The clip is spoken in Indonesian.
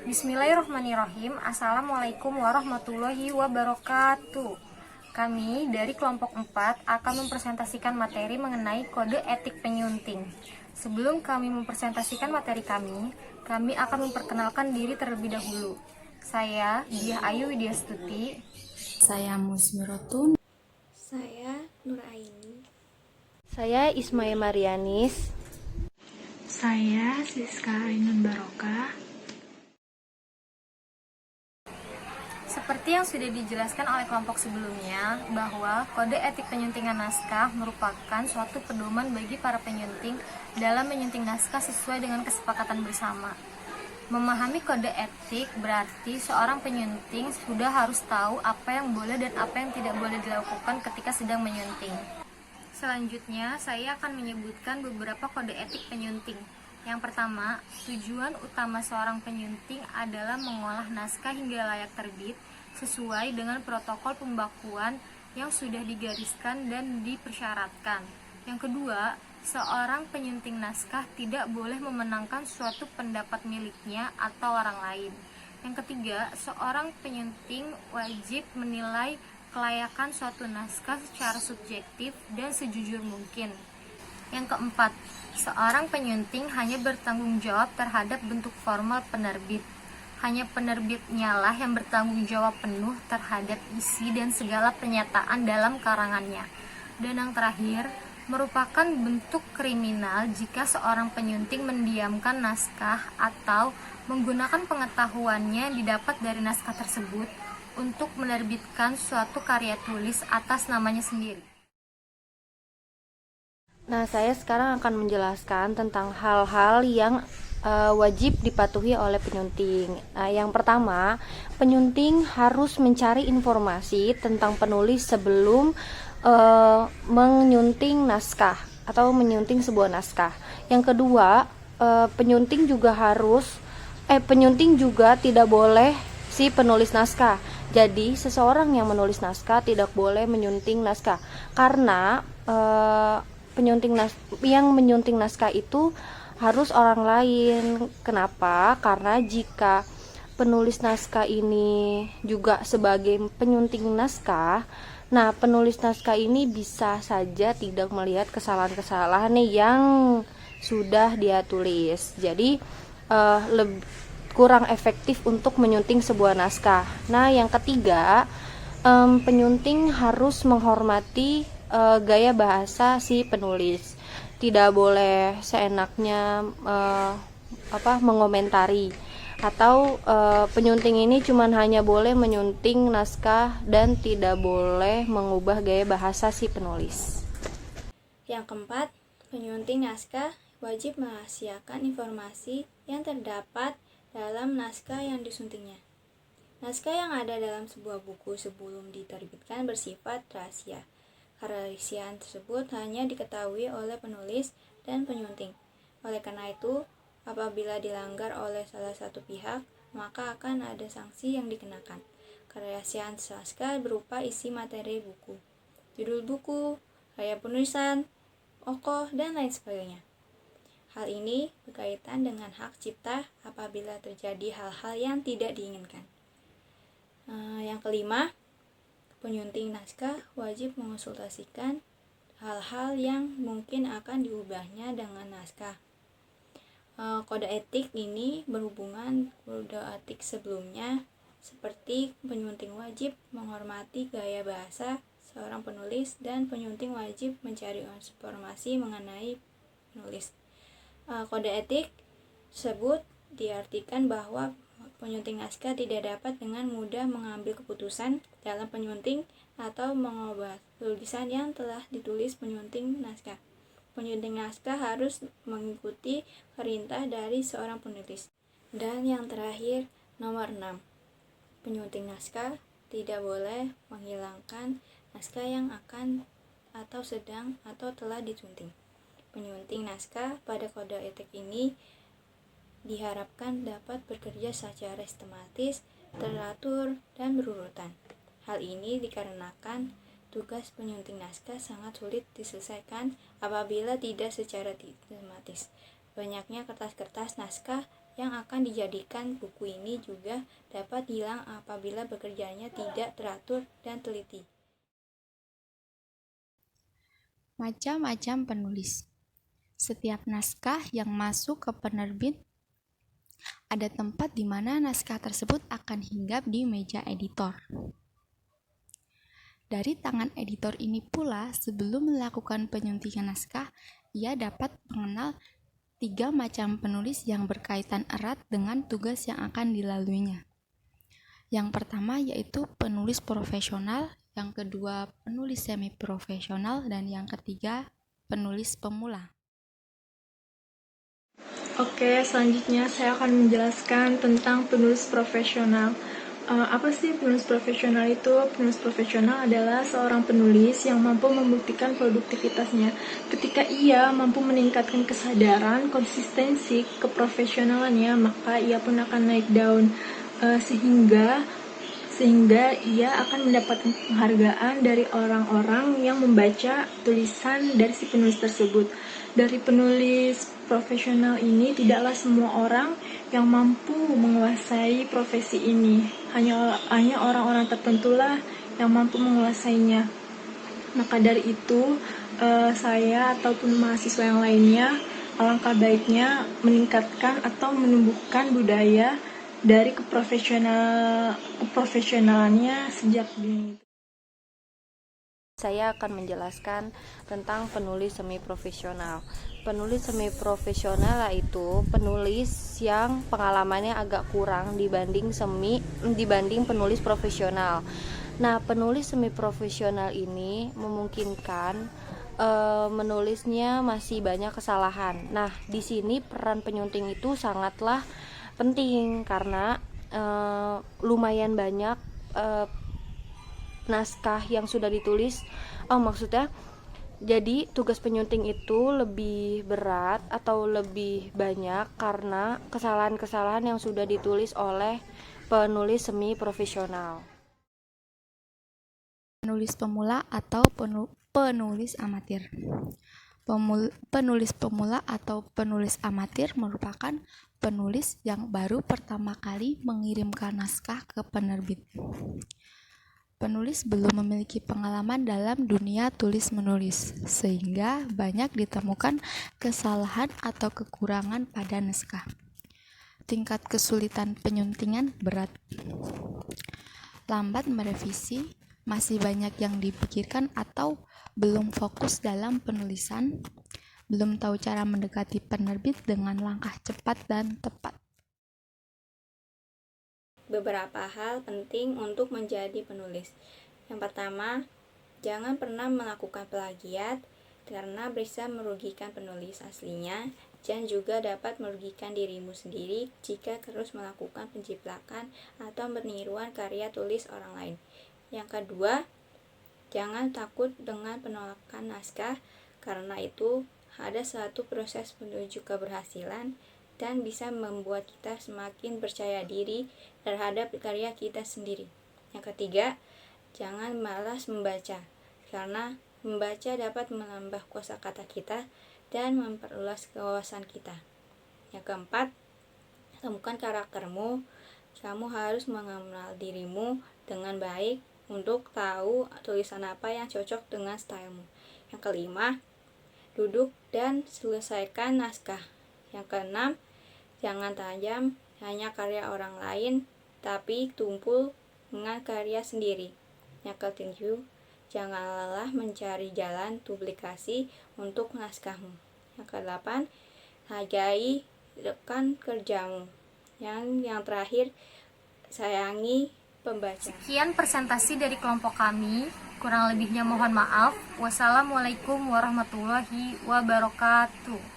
Bismillahirrahmanirrahim. Assalamualaikum warahmatullahi wabarakatuh. Kami dari kelompok 4 akan mempresentasikan materi mengenai kode etik penyunting. Sebelum kami mempresentasikan materi kami akan memperkenalkan diri terlebih dahulu. Saya Diah Ayu Widyastuti. Saya Musmirotun. Saya Nur Aini. Saya Ismaya Marianis. Saya Siska Ainun Barokah. Seperti yang sudah dijelaskan oleh kelompok sebelumnya, bahwa kode etik penyuntingan naskah merupakan suatu pedoman bagi para penyunting dalam menyunting naskah sesuai dengan kesepakatan bersama. Memahami kode etik berarti seorang penyunting sudah harus tahu apa yang boleh dan apa yang tidak boleh dilakukan ketika sedang menyunting. Selanjutnya, saya akan menyebutkan beberapa kode etik penyunting. Yang pertama, tujuan utama seorang penyunting adalah mengolah naskah hingga layak terbit sesuai dengan protokol pembakuan yang sudah digariskan dan dipersyaratkan. Yang kedua, seorang penyunting naskah tidak boleh memenangkan suatu pendapat miliknya atau orang lain. Yang ketiga, seorang penyunting wajib menilai kelayakan suatu naskah secara subjektif dan sejujur mungkin. Yang keempat, seorang penyunting hanya bertanggung jawab terhadap bentuk formal penerbit. Hanya penerbitnya lah yang bertanggung jawab penuh terhadap isi dan segala pernyataan dalam karangannya. Dan yang terakhir, merupakan bentuk kriminal jika seorang penyunting mendiamkan naskah atau menggunakan pengetahuannya yang didapat dari naskah tersebut untuk menerbitkan suatu karya tulis atas namanya sendiri. Nah, saya sekarang akan menjelaskan tentang hal-hal yang wajib dipatuhi oleh penyunting. Nah, yang pertama, penyunting harus mencari informasi tentang penulis sebelum menyunting naskah atau menyunting sebuah naskah. Yang kedua, penyunting juga tidak boleh si penulis naskah. Jadi, seseorang yang menulis naskah tidak boleh menyunting naskah karena yang menyunting naskah itu harus orang lain. Kenapa? Karena jika penulis naskah ini juga sebagai penyunting naskah, nah penulis naskah ini bisa saja tidak melihat kesalahan-kesalahan yang sudah dia tulis. Jadi kurang efektif untuk menyunting sebuah naskah. Nah, yang ketiga, penyunting harus menghormati gaya bahasa si penulis. Tidak boleh seenaknya mengomentari, atau penyunting ini cuma hanya boleh menyunting naskah dan tidak boleh mengubah gaya bahasa si penulis. Yang keempat, penyunting naskah wajib merahasiakan informasi yang terdapat dalam naskah yang disuntingnya. Naskah yang ada dalam sebuah buku sebelum diterbitkan bersifat rahasia. Kerahasiaan tersebut hanya diketahui oleh penulis dan penyunting. Oleh karena itu, apabila dilanggar oleh salah satu pihak, maka akan ada sanksi yang dikenakan. Kerahasiaan naskah berupa isi materi buku, judul buku, gaya penulisan, tokoh, dan lain sebagainya. Hal ini berkaitan dengan hak cipta apabila terjadi hal-hal yang tidak diinginkan. Yang kelima, penyunting naskah wajib mengonsultasikan hal-hal yang mungkin akan diubahnya dengan naskah. Kode etik ini berhubungan kode etik sebelumnya, seperti penyunting wajib menghormati gaya bahasa seorang penulis dan penyunting wajib mencari informasi mengenai penulis. Kode etik tersebut diartikan bahwa penyunting naskah tidak dapat dengan mudah mengambil keputusan dalam penyunting atau mengubah tulisan yang telah ditulis penyunting naskah. Penyunting naskah harus mengikuti perintah dari seorang penulis. Dan yang terakhir, nomor 6. Penyunting naskah tidak boleh menghilangkan naskah yang akan atau sedang atau telah disunting. Penyunting naskah pada kode etik ini diharapkan dapat bekerja secara sistematis, teratur, dan berurutan. Hal ini dikarenakan tugas penyunting naskah sangat sulit diselesaikan apabila tidak secara sistematis. Banyaknya kertas-kertas naskah yang akan dijadikan buku ini juga dapat hilang apabila bekerjanya tidak teratur dan teliti. Macam-macam penulis. Setiap naskah yang masuk ke penerbit, ada tempat di mana naskah tersebut akan hinggap di meja editor. Dari tangan editor ini pula, sebelum melakukan penyuntingan naskah, ia dapat mengenal 3 macam penulis yang berkaitan erat dengan tugas yang akan dilaluinya. Yang pertama yaitu penulis profesional, yang kedua penulis semi-profesional, dan yang ketiga penulis pemula. Oke, selanjutnya saya akan menjelaskan tentang penulis profesional. Apa sih penulis profesional itu? Penulis profesional adalah seorang penulis yang mampu membuktikan produktivitasnya. Ketika ia mampu meningkatkan kesadaran, konsistensi, keprofesionalannya, maka ia pun akan naik daun sehingga ia akan mendapatkan penghargaan dari orang-orang yang membaca tulisan dari si penulis tersebut. Dari penulis profesional ini, tidaklah semua orang yang mampu menguasai profesi ini. Hanya orang-orang tertentulah yang mampu menguasainya. Maka dari itu, saya ataupun mahasiswa yang lainnya, alangkah baiknya meningkatkan atau menumbuhkan budaya dari keprofesionalannya sejak dini. Saya akan menjelaskan tentang penulis semi-profesional. Penulis semi-profesional yaitu penulis yang pengalamannya agak kurang dibanding penulis profesional. Nah, penulis semi-profesional ini memungkinkan menulisnya masih banyak kesalahan. Nah, di sini peran penyunting itu sangatlah penting karena lumayan banyak naskah yang sudah ditulis. Jadi tugas penyunting itu lebih berat atau lebih banyak karena kesalahan-kesalahan yang sudah ditulis oleh penulis semi profesional. Penulis pemula atau penulis amatir. Penulis pemula atau penulis amatir merupakan penulis yang baru pertama kali mengirimkan naskah ke penerbit. Penulis belum memiliki pengalaman dalam dunia tulis-menulis, sehingga banyak ditemukan kesalahan atau kekurangan pada naskah. Tingkat kesulitan penyuntingan berat. Lambat merevisi, masih banyak yang dipikirkan atau belum fokus dalam penulisan, belum tahu cara mendekati penerbit dengan langkah cepat dan tepat. Beberapa hal penting untuk menjadi penulis. Yang pertama, jangan pernah melakukan plagiat karena bisa merugikan penulis aslinya dan juga dapat merugikan dirimu sendiri jika terus melakukan penjiplakan atau peniruan karya tulis orang lain. Yang kedua, jangan takut dengan penolakan naskah karena itu ada suatu proses menuju keberhasilan dan bisa membuat kita semakin percaya diri terhadap karya kita sendiri. Yang ketiga, jangan malas membaca, karena membaca dapat menambah kosakata kita dan memperluas wawasan kita. Yang keempat, temukan karaktermu. Kamu harus mengenal dirimu dengan baik untuk tahu tulisan apa yang cocok dengan stylemu. Yang kelima, duduk dan selesaikan naskah. Yang keenam, jangan tajam hanya karya orang lain, tapi tumpul dengan karya sendiri. Yang ketujuh, jangan lelah mencari jalan publikasi untuk naskahmu. Yang kedelapan, hargai rekan kerjamu. Yang terakhir, sayangi pembaca. Sekian presentasi dari kelompok kami. Kurang lebihnya mohon maaf. Wassalamualaikum warahmatullahi wabarakatuh.